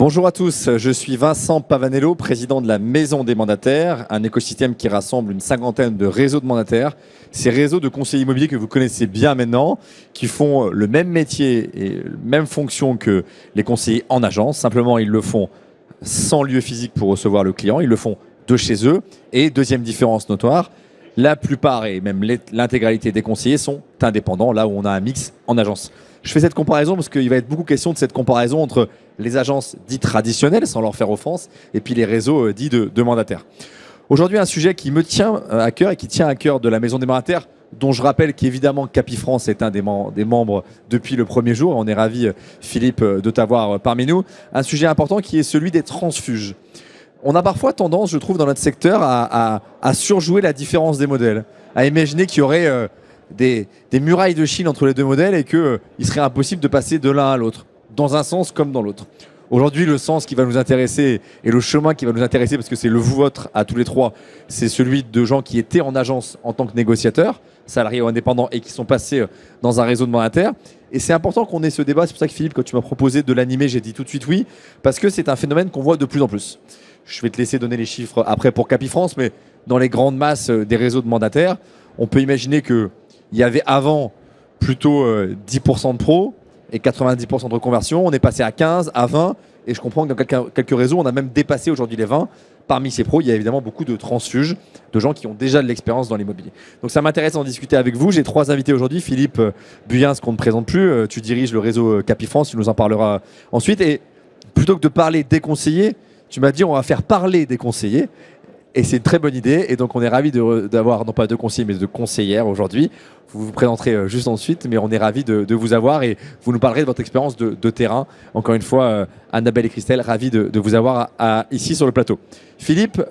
Bonjour à tous, je suis Vincent Pavanello, président de la Maison des mandataires, un écosystème qui rassemble une cinquantaine de réseaux de mandataires. Ces réseaux de conseillers immobiliers que vous connaissez bien maintenant, qui font le même métier et la même fonction que les conseillers en agence. Simplement, ils le font sans lieu physique pour recevoir le client, ils le font de chez eux. Et deuxième différence notoire, la plupart et même l'intégralité des conseillers sont indépendants, là où on a un mix en agence. Je fais cette comparaison parce qu'il va être beaucoup question de cette comparaison entre les agences dites traditionnelles, sans leur faire offense, et puis les réseaux dits de mandataires. Aujourd'hui, un sujet qui me tient à cœur et qui tient à cœur de la Maison des mandataires, dont je rappelle qu'évidemment Capifrance est un des membres depuis le premier jour. On est ravis, Philippe, de t'avoir parmi nous. Un sujet important qui est celui des transfuges. On a parfois tendance, je trouve, dans notre secteur à surjouer la différence des modèles, à imaginer qu'il y aurait des murailles de Chine entre les deux modèles et qu'il serait impossible de passer de l'un à l'autre, dans un sens comme dans l'autre. Aujourd'hui, le sens qui va nous intéresser et le chemin qui va nous intéresser, parce que c'est le vôtre à tous les trois, c'est celui de gens qui étaient en agence en tant que négociateurs, salariés ou indépendants, et qui sont passés dans un réseau de mandataires. Et c'est important qu'on ait ce débat. C'est pour ça que Philippe, quand tu m'as proposé de l'animer, j'ai dit tout de suite oui, parce que c'est un phénomène qu'on voit de plus en plus. Je vais te laisser donner les chiffres après pour Capifrance, mais dans les grandes masses des réseaux de mandataires, on peut imaginer qu'il y avait avant plutôt 10% de pros et 90% de reconversion. On est passé à 15, à 20, et je comprends que dans quelques réseaux, on a même dépassé aujourd'hui les 20. Parmi ces pros, il y a évidemment beaucoup de transfuges, de gens qui ont déjà de l'expérience dans l'immobilier. Donc ça m'intéresse d'en discuter avec vous. J'ai trois invités aujourd'hui. Philippe Buyens, qu'on ne présente plus, tu diriges le réseau Capifrance, tu nous en parleras ensuite. Et plutôt que de parler des conseillers, tu m'as dit on va faire parler des conseillers. Et c'est une très bonne idée. Et donc on est ravis d'avoir non pas deux conseillers mais deux conseillères aujourd'hui. Vous vous présenterez juste ensuite, mais on est ravis de vous avoir et vous nous parlerez de votre expérience de terrain. Encore une fois, Annabelle et Christelle, ravis de vous avoir ici sur le plateau. Philippe,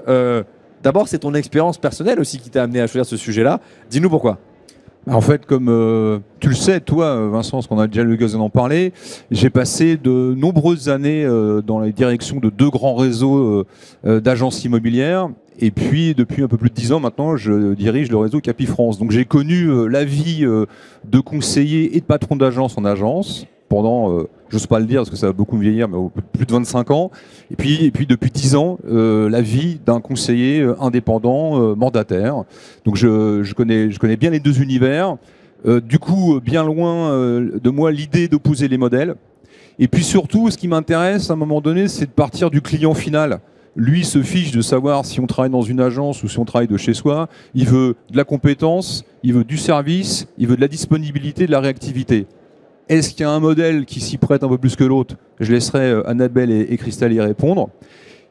d'abord c'est ton expérience personnelle aussi qui t'a amené à choisir ce sujet-là. Dis-nous pourquoi. En fait, comme tu le sais, toi, Vincent, parce qu'on a déjà eu l'occasion d'en parler, j'ai passé de nombreuses années dans les directions de deux grands réseaux d'agences immobilières. Et puis, depuis un peu plus de 10 ans maintenant, je dirige le réseau Capifrance. Donc, j'ai connu la vie de conseiller et de patron d'agence en agence pendant, je n'ose pas le dire parce que ça va beaucoup me vieillir, mais plus de 25 ans. Et puis depuis 10 ans, la vie d'un conseiller indépendant, mandataire. Donc je connais bien les deux univers. Du coup, bien loin de moi l'idée d'opposer les modèles. Et puis surtout, ce qui m'intéresse à un moment donné, c'est de partir du client final. Lui se fiche de savoir si on travaille dans une agence ou si on travaille de chez soi. Il veut de la compétence, il veut du service, il veut de la disponibilité, de la réactivité. Est-ce qu'il y a un modèle qui s'y prête un peu plus que l'autre? Je laisserai Annabelle et Christelle y répondre.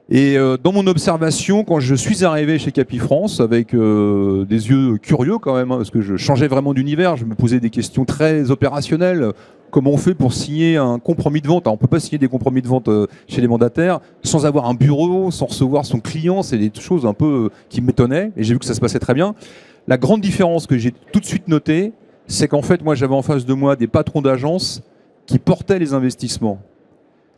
Et dans mon observation, quand je suis arrivé chez Capifrance, avec des yeux curieux quand même, hein, parce que je changeais vraiment d'univers, je me posais des questions très opérationnelles. Comment on fait pour signer un compromis de vente? Alors, on ne peut pas signer des compromis de vente chez les mandataires sans avoir un bureau, sans recevoir son client. C'est des choses un peu qui m'étonnaient, et j'ai vu que ça se passait très bien. La grande différence que j'ai tout de suite notée, c'est qu'en fait, moi, j'avais en face de moi des patrons d'agences qui portaient les investissements.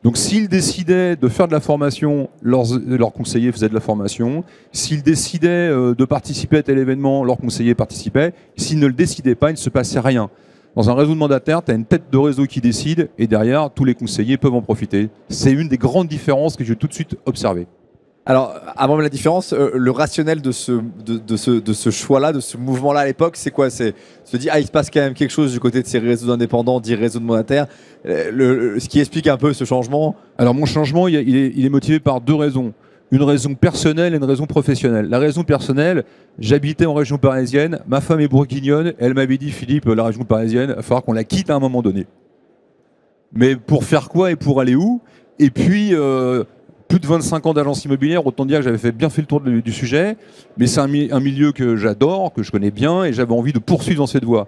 Donc, s'ils décidaient de faire de la formation, leurs conseillers faisaient de la formation. S'ils décidaient de participer à tel événement, leurs conseillers participaient. S'ils ne le décidaient pas, il ne se passait rien. Dans un réseau de mandataires, tu as une tête de réseau qui décide et derrière, tous les conseillers peuvent en profiter. C'est une des grandes différences que j'ai tout de suite observées. Alors, avant la différence, le rationnel de ce choix-là, de ce mouvement-là à l'époque, c'est quoi? C'est se dire, il se passe quand même quelque chose du côté de ces réseaux indépendants, dits réseaux de mandataires. Ce qui explique un peu ce changement. Alors, mon changement, il est motivé par deux raisons. Une raison personnelle et une raison professionnelle. La raison personnelle, j'habitais en région parisienne, ma femme est bourguignonne, elle m'avait dit, Philippe, la région parisienne, il va falloir qu'on la quitte à un moment donné. Mais pour faire quoi et pour aller où? Et puis... plus de 25 ans d'agence immobilière, autant dire que j'avais bien fait le tour du sujet, mais c'est un milieu que j'adore, que je connais bien, et j'avais envie de poursuivre dans cette voie.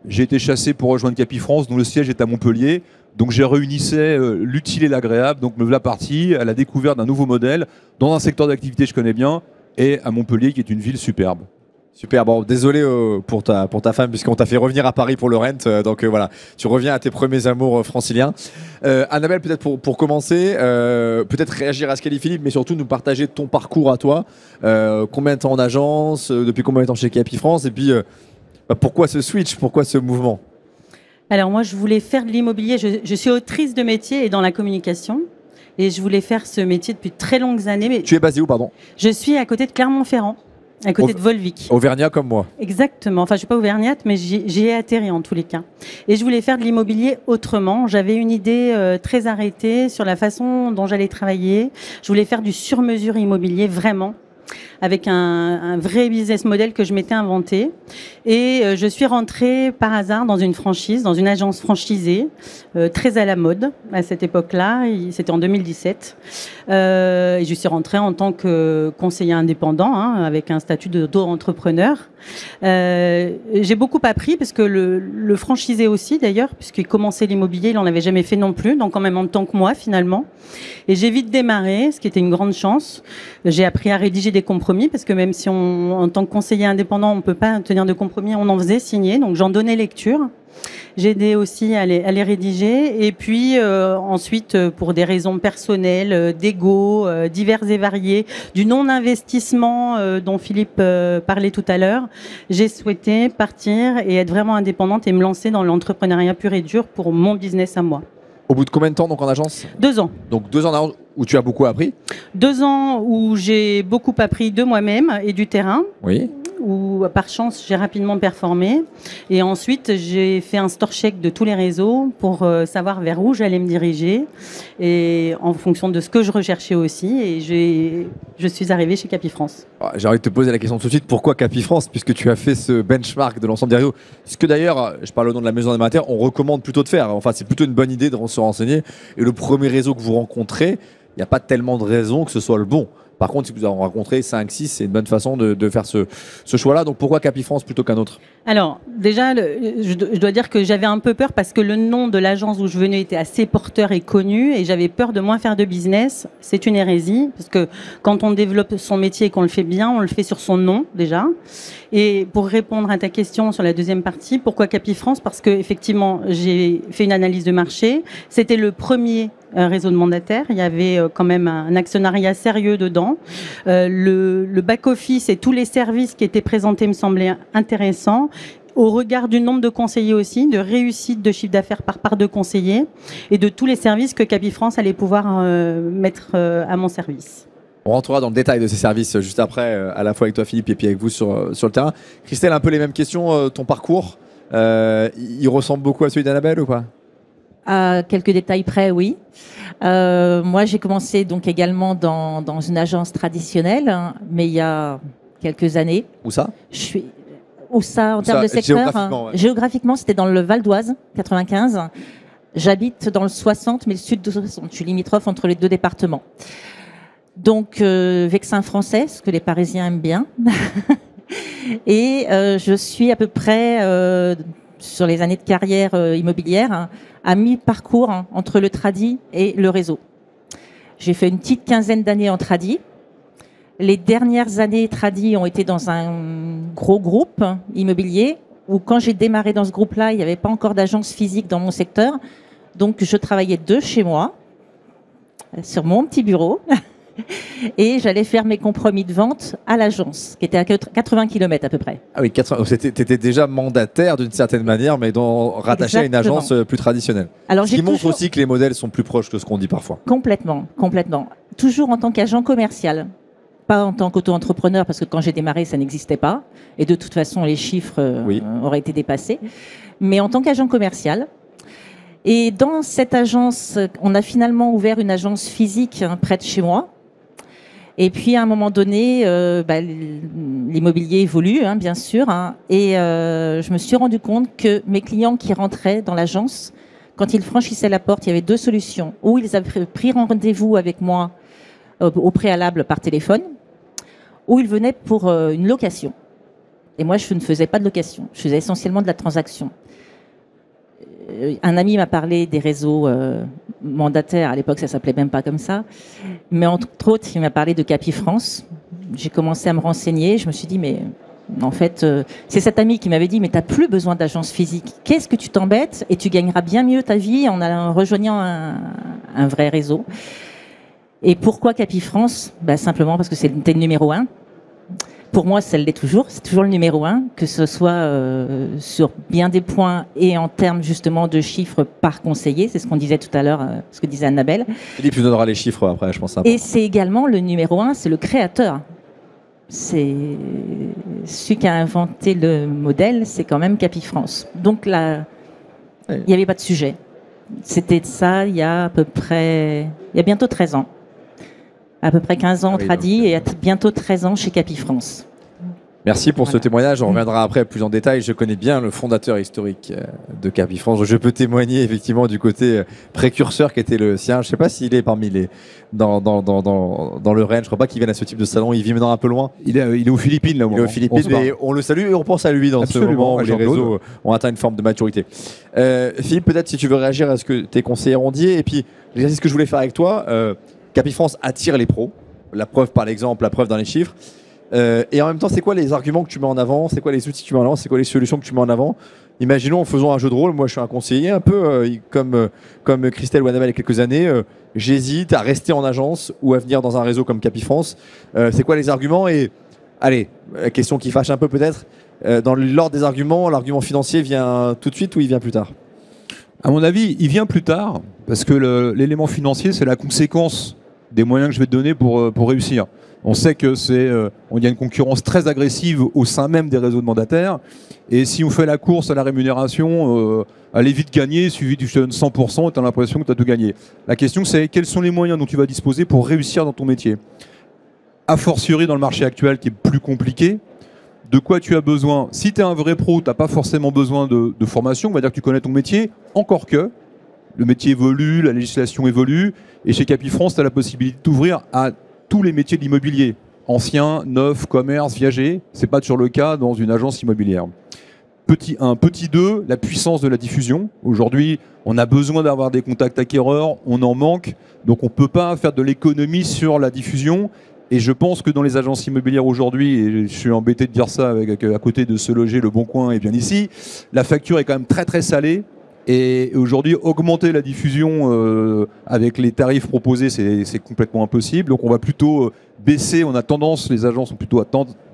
J'ai été chassé pour rejoindre Capifrance, dont le siège est à Montpellier, donc j'ai réunissais l'utile et l'agréable, donc me voilà parti à la découverte d'un nouveau modèle, dans un secteur d'activité que je connais bien, et à Montpellier, qui est une ville superbe. Super, bon, désolé pour ta femme, puisqu'on t'a fait revenir à Paris pour le rent, donc voilà, tu reviens à tes premiers amours franciliens. Annabelle, peut-être pour commencer, peut-être réagir à ce qu'a dit Philippe, mais surtout nous partager ton parcours à toi. Combien de temps en agence, depuis combien de temps chez Capifrance, et puis pourquoi ce switch, pourquoi ce mouvement? Alors moi, je voulais faire de l'immobilier, je suis autrice de métier et dans la communication. Et je voulais faire ce métier depuis de très longues années. Mais Tu es basé où, pardon? je suis à côté de Clermont-Ferrand, à côté de Volvic. Auvergnat comme moi. Exactement. Enfin, je suis pas auvergnate, mais j'y ai atterri en tous les cas. Et je voulais faire de l'immobilier autrement. J'avais une idée très arrêtée sur la façon dont j'allais travailler. Je voulais faire du sur-mesure immobilier, vraiment, avec un vrai business model que je m'étais inventé. Et je suis rentrée par hasard dans une franchise, dans une agence franchisée, très à la mode à cette époque-là. C'était en 2017. Et je suis rentrée en tant que conseiller indépendant, avec un statut d'auto-entrepreneur. J'ai beaucoup appris parce que le franchisé aussi, d'ailleurs, puisqu'il commençait l'immobilier, il n'en avait jamais fait non plus, donc en même temps que moi, finalement. Et j'ai vite démarré, ce qui était une grande chance. J'ai appris à rédiger des compromis, parce que même si en tant que conseiller indépendant, on ne peut pas tenir de compromis, on en faisait signer, donc j'en donnais lecture. J'ai aidé aussi à les rédiger. Et puis ensuite, pour des raisons personnelles, d'ego, divers et variés, du non-investissement dont Philippe parlait tout à l'heure, j'ai souhaité partir et être vraiment indépendante et me lancer dans l'entrepreneuriat pur et dur pour mon business à moi. Au bout de combien de temps donc en agence? 2 ans. Donc 2 ans en agence où tu as beaucoup appris? 2 ans où j'ai beaucoup appris de moi-même et du terrain. Oui. Où par chance j'ai rapidement performé, et ensuite j'ai fait un store check de tous les réseaux pour savoir vers où j'allais me diriger, et en fonction de ce que je recherchais aussi, et je suis arrivée chez Capifrance. J'ai envie de te poser la question tout de suite, pourquoi Capifrance, puisque tu as fait ce benchmark de l'ensemble des réseaux, ce que d'ailleurs, je parle au nom de la maison des mandataires, on recommande plutôt de faire. Enfin, c'est plutôt une bonne idée de se renseigner, et le premier réseau que vous rencontrez, il n'y a pas tellement de raisons que ce soit le bon. Par contre, si vous en rencontrez 5, 6, c'est une bonne façon de faire ce choix-là. Donc pourquoi Capifrance plutôt qu'un autre? Alors, déjà, je dois dire que j'avais un peu peur parce que le nom de l'agence où je venais était assez porteur et connu, et j'avais peur de moins faire de business. C'est une hérésie, parce que quand on développe son métier et qu'on le fait bien, on le fait sur son nom déjà. Et pour répondre à ta question sur la deuxième partie, pourquoi Capifrance? Parce que effectivement, j'ai fait une analyse de marché. C'était le premier réseau de mandataires. Il y avait quand même un actionnariat sérieux dedans. Le back-office et tous les services qui étaient présentés me semblaient intéressants. Au regard du nombre de conseillers aussi, de réussite de chiffre d'affaires par part de conseillers, et de tous les services que Capifrance allait pouvoir mettre à mon service. On rentrera dans le détail de ces services juste après, à la fois avec toi Philippe et puis avec vous sur le terrain. Christelle, un peu les mêmes questions, ton parcours, il ressemble beaucoup à celui d'Annabelle ou pas? À quelques détails près, oui. Moi, j'ai commencé donc également dans une agence traditionnelle, mais il y a quelques années. Où ça? Où ça, en termes de secteur? Géographiquement, ouais. Géographiquement, c'était dans le Val d'Oise, 95. J'habite dans le 60, mais le sud de 60. Je suis limitrophe entre les 2 départements. Donc, Vexin français, ce que les Parisiens aiment bien. Et je suis à peu près, sur les années de carrière immobilière, à mi-parcours entre le tradi et le réseau. J'ai fait une petite quinzaine d'années en tradi. Les dernières années tradi ont été dans un gros groupe immobilier où, quand j'ai démarré dans ce groupe-là, il n'y avait pas encore d'agence physique dans mon secteur. Donc, je travaillais de chez moi, sur mon petit bureau, et j'allais faire mes compromis de vente à l'agence, qui était à 80 km à peu près. Ah oui, tu étais déjà mandataire d'une certaine manière, mais rattaché à une agence plus traditionnelle. Alors, ce qui montre aussi que les modèles sont plus proches que ce qu'on dit parfois. Complètement, complètement. Toujours en tant qu'agent commercial. Pas en tant qu'auto-entrepreneur, parce que quand j'ai démarré, ça n'existait pas. Et de toute façon, les chiffres auraient été dépassés. Mais en tant qu'agent commercial. Et dans cette agence, on a finalement ouvert une agence physique près de chez moi. Et puis, à un moment donné, l'immobilier évolue, bien sûr. Et je me suis rendu compte que mes clients qui rentraient dans l'agence, quand ils franchissaient la porte, il y avait 2 solutions. Ou ils avaient pris rendez-vous avec moi au préalable par téléphone, ou ils venaient pour une location. Et moi, je ne faisais pas de location. Je faisais essentiellement de la transaction. Un ami m'a parlé des réseaux mandataires. À l'époque, ça s'appelait même pas comme ça. Mais entre autres, il m'a parlé de Capifrance. J'ai commencé à me renseigner. Je me suis dit, mais en fait, c'est cet ami qui m'avait dit, mais tu n'as plus besoin d'agence physique. Qu'est-ce que tu t'embêtes? Et tu gagneras bien mieux ta vie en rejoignant un vrai réseau. Et pourquoi Capifrance? Simplement parce que c'était le numéro 1. Pour moi, ça l'est toujours. C'est toujours le numéro 1, que ce soit sur bien des points et en termes justement de chiffres par conseiller. C'est ce qu'on disait tout à l'heure, ce que disait Annabelle. Philippe nous donnera les chiffres après, je pense. Et c'est également le numéro 1, c'est le créateur. C'est celui qui a inventé le modèle, c'est quand même Capifrance. Donc là, il n'y avait pas de sujet. C'était ça il y a à peu près, il y a bientôt 13 ans. À peu près 15 ans, Tradi, et bientôt 13 ans chez Capifrance. Merci pour ce témoignage. On reviendra après plus en détail. Je connais bien le fondateur historique de Capifrance. Je peux témoigner effectivement du côté précurseur qui était le sien. Je ne sais pas s'il est parmi les dans le Rennes. Je ne crois pas qu'il vienne à ce type de salon. Il vit maintenant un peu loin. Il est aux Philippines là. Il est aux Philippines et on le salue et on pense à lui dans ce moment où les réseaux ont atteint une forme de maturité. Philippe, peut-être si tu veux réagir à ce que tes conseillers ont dit. Et puis, c'est ce que je voulais faire avec toi. Capifrance attire les pros. La preuve par l'exemple, la preuve dans les chiffres. Et en même temps, c'est quoi les arguments que tu mets en avant? C'est quoi les outils que tu mets en avant? C'est quoi les solutions que tu mets en avant? Imaginons en faisant un jeu de rôle. Moi, je suis un conseiller, un peu comme Christelle ou Annabelle il y a quelques années. J'hésite à rester en agence ou à venir dans un réseau comme Capifrance. C'est quoi les arguments? Et allez, la question qui fâche un peu peut-être. Dans l'ordre des arguments, l'argument financier vient tout de suite ou il vient plus tard? À mon avis, il vient plus tard parce que l'élément financier, c'est la conséquence des moyens que je vais te donner pour réussir. On sait que il y a une concurrence très agressive au sein même des réseaux de mandataires. Et si on fait la course à la rémunération, aller vite gagner, suivi du 100%, tu as l'impression que tu as tout gagné. La question, c'est quels sont les moyens dont tu vas disposer pour réussir dans ton métier? A fortiori dans le marché actuel qui est plus compliqué, de quoi tu as besoin? Si tu es un vrai pro, tu n'as pas forcément besoin de formation. On va dire que tu connais ton métier, encore que le métier évolue, la législation évolue. Et chez Capifrance, tu as la possibilité d'ouvrir à tous les métiers de l'immobilier, anciens, neufs, commerce, viager. Ce n'est pas toujours le cas dans une agence immobilière. Petit 1. Petit 2, la puissance de la diffusion. Aujourd'hui, on a besoin d'avoir des contacts acquéreurs, on en manque, donc on ne peut pas faire de l'économie sur la diffusion. Et je pense que dans les agences immobilières aujourd'hui, et je suis embêté de dire ça avec à côté de Se Loger, Le Bon Coin et bien ici, la facture est quand même très très salée. Et aujourd'hui, augmenter la diffusion avec les tarifs proposés, c'est complètement impossible. Donc on va plutôt baisser, on a tendance, les agences ont plutôt à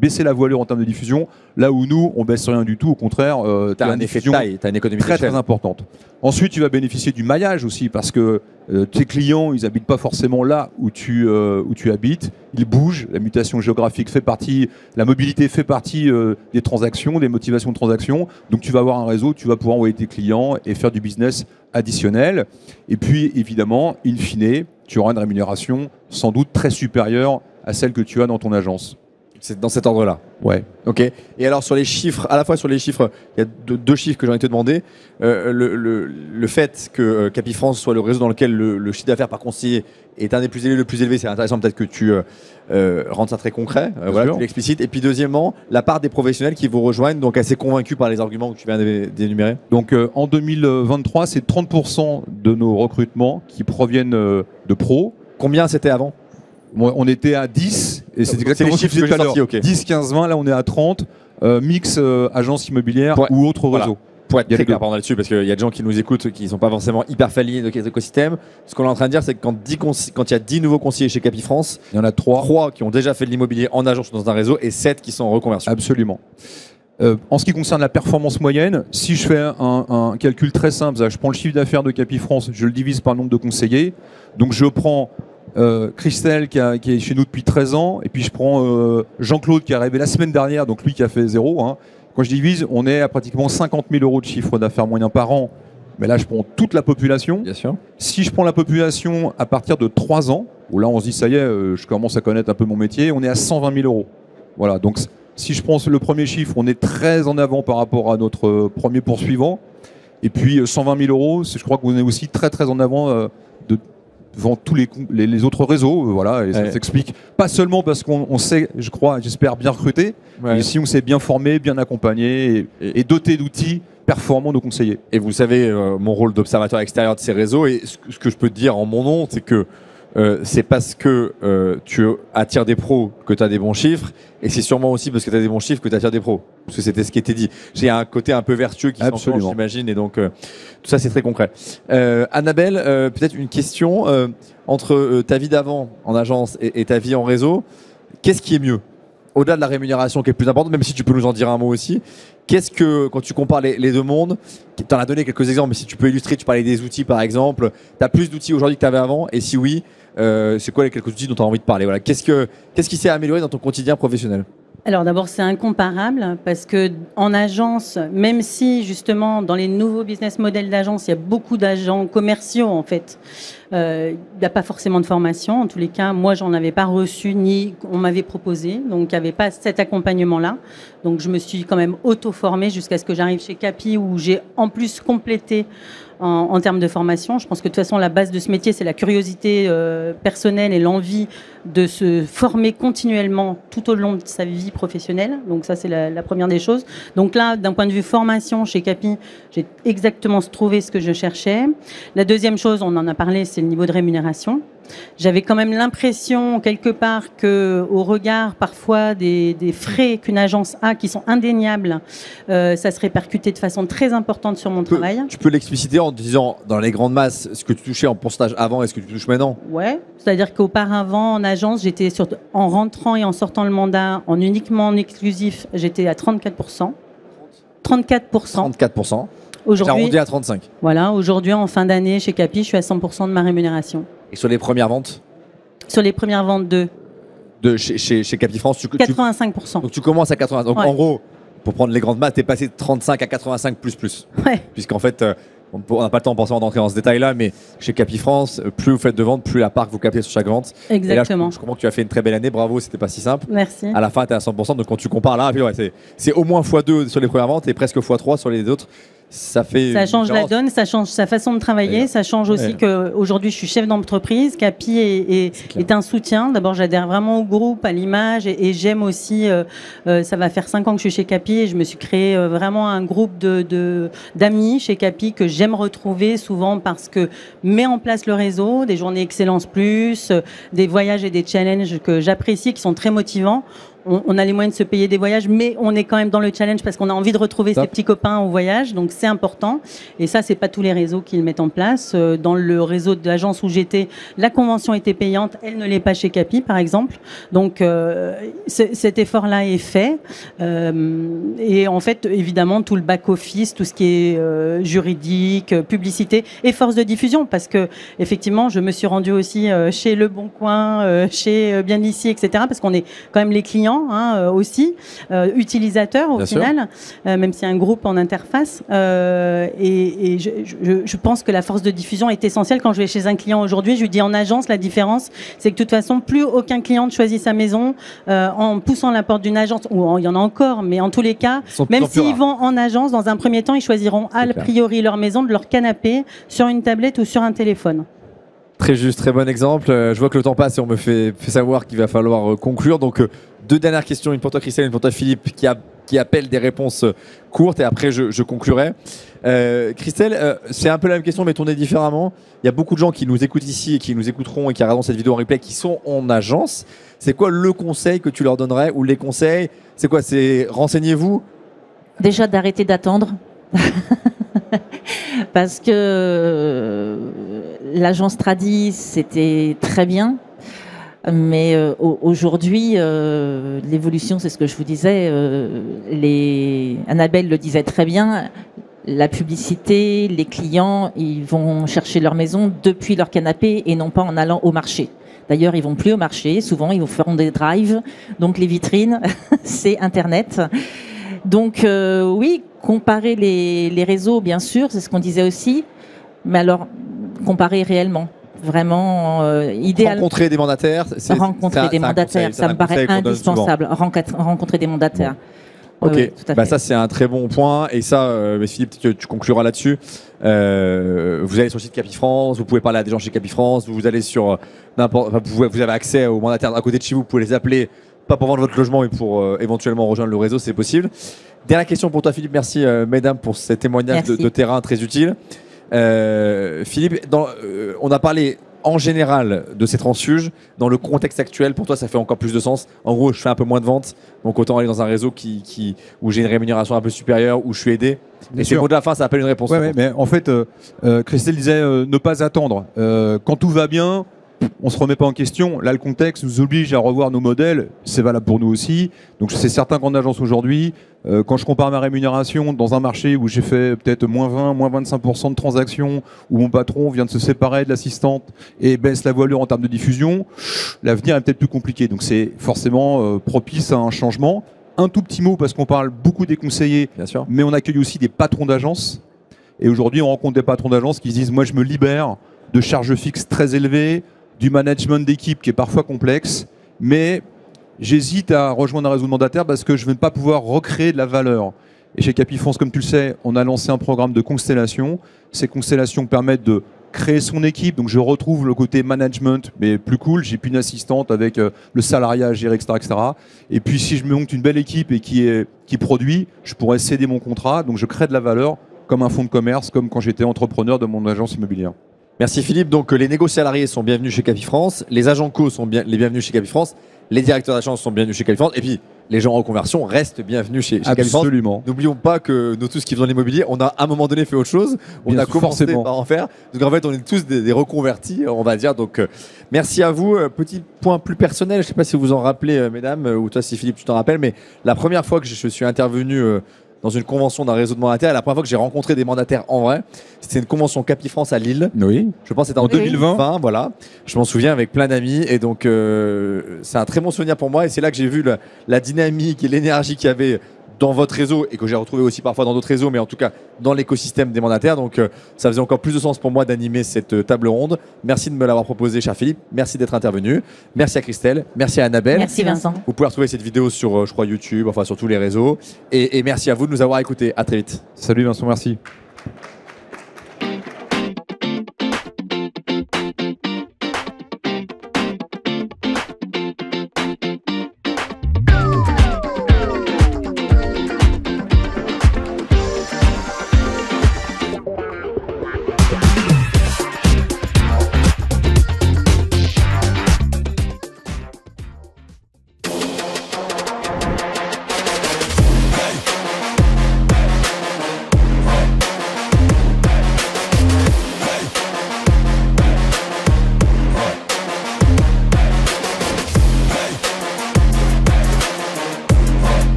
baisser la voilure en termes de diffusion, là où nous, on baisse rien du tout. Au contraire, tu as un effet de taille, tu as une économie très importante. Ensuite, tu vas bénéficier du maillage aussi, parce que tes clients, ils n'habitent pas forcément là où tu habites. Ils bougent, la mutation géographique fait partie, la mobilité fait partie des transactions, des motivations de transactions. Donc tu vas avoir un réseau, tu vas pouvoir envoyer tes clients et faire du business additionnel. Et puis, évidemment, in fine, tu auras une rémunération sans doute très supérieure à celle que tu as dans ton agence. C'est dans cet ordre-là. Ouais. Ok. Et alors sur les chiffres, à la fois sur les chiffres, il y a deux chiffres que j'ai envie de te demander. Le fait que Capifrance soit le réseau dans lequel le chiffre d'affaires par conseiller est un des plus élevés, le plus élevé, c'est intéressant peut-être que tu rendes ça très concret, voilà, tu l'explicites. Et puis deuxièmement, la part des professionnels qui vous rejoignent, donc assez convaincus par les arguments que tu viens d'énumérer. Donc en 2023, c'est 30% de nos recrutements qui proviennent de pros. Combien c'était avant? On était à 10, et c'est exactement ce que je disais tout à l'heure. 10, 15, 20, là on est à 30, mix agence immobilière ou autre réseau. Pour être très clair là-dessus, parce qu'il y a des gens qui nous écoutent qui ne sont pas forcément hyper familiers de l'écosystème, ce qu'on est en train de dire, c'est que quand il y a 10 nouveaux conseillers chez Capifrance, il y en a 3 qui ont déjà fait de l'immobilier en agence dans un réseau et 7 qui sont en reconversion. Absolument. En ce qui concerne la performance moyenne, si je fais un calcul très simple, je prends le chiffre d'affaires de Capifrance, je le divise par le nombre de conseillers, donc je prends Christelle qui est chez nous depuis 13 ans, et puis je prends Jean-Claude qui est arrivé la semaine dernière, donc lui qui a fait 0. Hein. Quand je divise, on est à pratiquement 50 000 € de chiffre d'affaires moyen par an. Mais là, je prends toute la population. Bien sûr. Si je prends la population à partir de 3 ans, où là on se dit ça y est, je commence à connaître un peu mon métier, on est à 120 000 €. Voilà, donc si je prends le premier chiffre, on est très en avant par rapport à notre premier poursuivant. Et puis 120 000 €, je crois qu'on est aussi très très en avant devant tous les autres réseaux, voilà, et ça s'explique pas seulement parce qu'on sait, je crois, j'espère bien recruter, mais si on s'est bien formé, bien accompagné et doté d'outils performants nos conseillers. Et vous savez, mon rôle d'observateur extérieur de ces réseaux, et ce que je peux te dire en mon nom, c'est que c'est parce que tu attires des pros que tu as des bons chiffres, et c'est sûrement aussi parce que tu as des bons chiffres que tu attires des pros, parce que c'était ce qui était dit. J'ai un côté un peu vertueux qui s'enclenche, j'imagine, et donc tout ça c'est très concret. Annabelle, peut-être une question entre ta vie d'avant en agence et ta vie en réseau, qu'est-ce qui est mieux? au-delà de la rémunération qui est plus importante, même si tu peux nous en dire un mot aussi, qu'est-ce que, quand tu compares les deux mondes, tu en as donné quelques exemples, mais si tu peux illustrer, tu parlais des outils par exemple, tu as plus d'outils aujourd'hui que tu avais avant, et si oui, c'est quoi les quelques outils dont tu as envie de parler, voilà. Qu'est-ce qui s'est amélioré dans ton quotidien professionnel? Alors d'abord, c'est incomparable parce que en agence, même si justement dans les nouveaux business models d'agence, il y a beaucoup d'agents commerciaux en fait, il n'y a pas forcément de formation. En tous les cas, moi, j'en avais pas reçu ni on m'avait proposé, donc il n'y avait pas cet accompagnement-là. Donc je me suis quand même auto-formée jusqu'à ce que j'arrive chez Capi où j'ai en plus complété en termes de formation. Je pense que de toute façon, la base de ce métier, c'est la curiosité personnelle et l'envie de se former continuellement tout au long de sa vie professionnelle. Donc ça, c'est la première des choses. Donc là, d'un point de vue formation, chez Capi, j'ai exactement trouvé ce que je cherchais. La deuxième chose, on en a parlé, c'est le niveau de rémunération. J'avais quand même l'impression, quelque part, que, au regard parfois des frais qu'une agence a, qui sont indéniables, ça se répercutait de façon très importante sur mon travail. Tu peux l'expliciter en disant, dans les grandes masses, ce que tu touchais en pourcentage avant et ce que tu touches maintenant? Ouais, c'est-à-dire qu'auparavant, en agence, j'étais en rentrant et en sortant le mandat, en exclusif, j'étais à 34%. 34%. 34%. Aujourd'hui, j'ai arrondi à 35. Voilà, aujourd'hui, en fin d'année, chez Capi, je suis à 100% de ma rémunération. Et sur les premières ventes? Sur les premières ventes chez Capi France, 85%. Donc tu commences à 85%. Donc ouais. En gros, pour prendre les grandes maths, tu es passé de 35 à 85 plus. Ouais. Puisqu'en fait, on n'a pas le temps forcément d'entrer dans ce détail-là, mais chez Capi France, plus vous faites de ventes, plus la part que vous captez sur chaque vente. Exactement. Et là, je comprends que tu as fait une très belle année. Bravo, c'était pas si simple. Merci. À la fin, tu es à 100%. Donc quand tu compares là, c'est au moins x2 sur les premières ventes et presque x3 sur les autres. Ça change la donne, ça change sa façon de travailler, ça change aussi qu'aujourd'hui je suis chef d'entreprise, Capi est un soutien. D'abord j'adhère vraiment au groupe, à l'image et j'aime aussi, ça va faire 5 ans que je suis chez Capi et je me suis créé vraiment un groupe d'amis chez Capi que j'aime retrouver souvent parce que met en place le réseau, des journées Excellence Plus, des voyages et des challenges que j'apprécie, qui sont très motivants. On a les moyens de se payer des voyages, mais on est quand même dans le challenge parce qu'on a envie de retrouver ses petits copains au voyage, donc c'est important. Et ça, c'est pas tous les réseaux qui le mettent en place. Dans le réseau de l'agence où j'étais, la convention était payante, elle ne l'est pas chez Capi, par exemple. Donc cet effort-là est fait. Et en fait, évidemment, tout le back-office, tout ce qui est juridique, publicité et force de diffusion, parce que effectivement, je me suis rendue aussi chez Le Bon Coin, chez Bien Ici, etc., parce qu'on est quand même les clients. Aussi, utilisateurs au final, même s'il y a un groupe en interface. Et je pense que la force de diffusion est essentielle. Quand je vais chez un client aujourd'hui, je lui dis en agence, la différence, c'est que de toute façon, plus aucun client ne choisit sa maison en poussant la porte d'une agence, ou il y en a encore, mais en tous les cas, même s'ils vont en agence, dans un premier temps, ils choisiront a priori leur maison, de leur canapé, sur une tablette ou sur un téléphone. Très juste, très bon exemple. Je vois que le temps passe et on me fait savoir qu'il va falloir conclure. Donc, 2 dernières questions, une pour toi Christelle, une pour toi Philippe, qui appellent des réponses courtes et après je conclurai. Christelle, c'est un peu la même question mais tournée différemment. Il y a beaucoup de gens qui nous écoutent ici et qui nous écouteront et qui regarderont cette vidéo en replay qui sont en agence. C'est quoi le conseil que tu leur donnerais ou les conseils? C'est quoi? C'est renseignez-vous. Déjà d'arrêter d'attendre. Parce que l'agence Tradis, c'était très bien. Mais aujourd'hui, l'évolution, c'est ce que je vous disais, Annabelle le disait très bien, la publicité, les clients, ils vont chercher leur maison depuis leur canapé et non pas en allant au marché. D'ailleurs, ils vont plus au marché, souvent ils feront des drives, donc les vitrines, c'est Internet. Donc oui, comparer les réseaux, bien sûr, c'est ce qu'on disait aussi, mais alors comparer réellement. Vraiment idéal. Rencontrer des mandataires, rencontrer des mandataires, ça me paraît indispensable. Rencontrer des mandataires. Bon. Ok, oui, tout à fait. Ça c'est un très bon point et ça, Philippe, tu concluras là-dessus. Vous allez sur le site Capi France, vous pouvez parler à des gens chez Capi France, vous allez sur vous avez accès aux mandataires à côté de chez vous, vous pouvez les appeler, pas pour vendre votre logement, mais pour éventuellement rejoindre le réseau, c'est possible. Dernière question pour toi, Philippe. Merci, mesdames, pour ces témoignages de terrain très utiles. Philippe, on a parlé en général de ces transfuges. Dans le contexte actuel, pour toi, ça fait encore plus de sens. En gros, je fais un peu moins de ventes, donc autant aller dans un réseau où j'ai une rémunération un peu supérieure, où je suis aidé. Et c'est le mot de la fin, ça appelle une réponse. Ouais, mais en fait, Christelle disait ne pas attendre. Quand tout va bien, on ne se remet pas en question. Là, le contexte nous oblige à revoir nos modèles. C'est valable pour nous aussi. Donc, c'est certain qu'en agence aujourd'hui, quand je compare ma rémunération dans un marché où j'ai fait peut-être moins 20, moins 25% de transactions, où mon patron vient de se séparer de l'assistante et baisse la voilure en termes de diffusion, l'avenir est peut-être plus compliqué. Donc, c'est forcément propice à un changement. Un tout petit mot, parce qu'on parle beaucoup des conseillers, bien sûr, mais on accueille aussi des patrons d'agence. Et aujourd'hui, on rencontre des patrons d'agence qui se disent « Moi, je me libère de charges fixes très élevées, du management d'équipe qui est parfois complexe, mais j'hésite à rejoindre un réseau de mandataires parce que je ne vais pas pouvoir recréer de la valeur. » Et chez Capifrance, comme tu le sais, on a lancé un programme de constellation. Ces constellations permettent de créer son équipe, donc je retrouve le côté management, mais plus cool. J'ai plus une assistante avec le salariat à gérer, etc., etc. Et puis, si je me monte une belle équipe et qui produit, je pourrais céder mon contrat, donc je crée de la valeur comme un fonds de commerce, comme quand j'étais entrepreneur de mon agence immobilière. Merci Philippe. Donc les négociés salariés sont bienvenus chez Capifrance, les agents co sont les bienvenus chez Capifrance, les directeurs d'agence sont bienvenus chez Capifrance, et puis les gens en reconversion restent bienvenus chez Capifrance. Absolument. N'oublions pas que nous tous qui faisons l'immobilier, on a à un moment donné fait autre chose, on a commencé par en faire. Donc en fait, on est tous des reconvertis, on va dire. Donc merci à vous. Petit point plus personnel, je ne sais pas si vous en rappelez, mesdames, ou toi si Philippe tu t'en rappelles, mais la première fois que je suis intervenu dans une convention d'un réseau de mandataires. La première fois que j'ai rencontré des mandataires en vrai, c'était une convention Capifrance à Lille. Oui. Je pense que c'était en 2020. Voilà. Je m'en souviens avec plein d'amis. Et donc, c'est un très bon souvenir pour moi. Et c'est là que j'ai vu la dynamique et l'énergie qu'il y avait dans votre réseau et que j'ai retrouvé aussi parfois dans d'autres réseaux, mais en tout cas dans l'écosystème des mandataires. Donc, ça faisait encore plus de sens pour moi d'animer cette table ronde. Merci de me l'avoir proposé, cher Philippe. Merci d'être intervenu. Merci à Christelle. Merci à Annabelle. Merci Vincent. Vous pouvez retrouver cette vidéo sur, je crois, YouTube, enfin sur tous les réseaux. Et merci à vous de nous avoir écoutés. À très vite. Salut Vincent, merci.